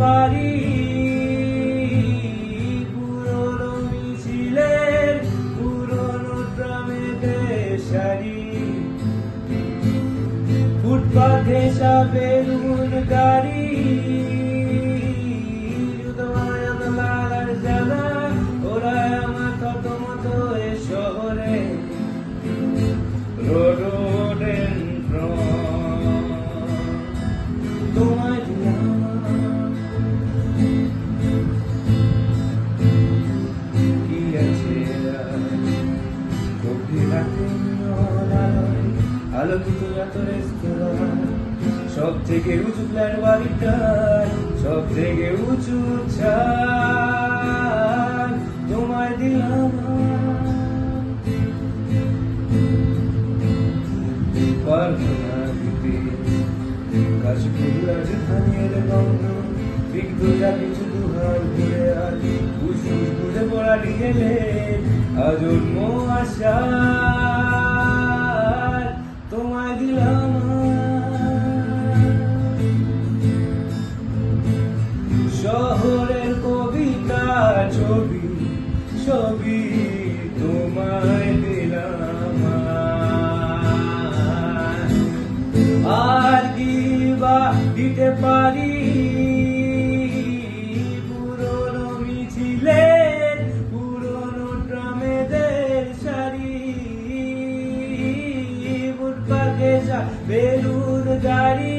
পারি পুরনো মিছিলের পুরনো ট্রামেদের সারি ফুটপাথে বেলুন গাড়ি ওরাই আমার কত মতো এ শহরে তোমায় কি আছে গভীর রাতে আলোকিত এত রেস্তোরাঁ সব থেকে উঁচু ফ্ল্যাট বাড়িটার সব থেকে উঁচু ছাদ তোমায় দিলাম পারবো না দিতে কাশফুল রাজধানীর গন্ধ বিগ্ধ যা কিছু দুহার ঘুরে আর ফুসফুস ঘুরে পড়া গেলে আজন্ম আশা তোমায় দিলাম শহরের কবিতা ছবি ছবি তোমায় দিলাম আর কি বা দিতে পারি পুরনো মিছিলের পুরনো ট্রামেদের সারি ফুটপাথে বেলুন গাড়ি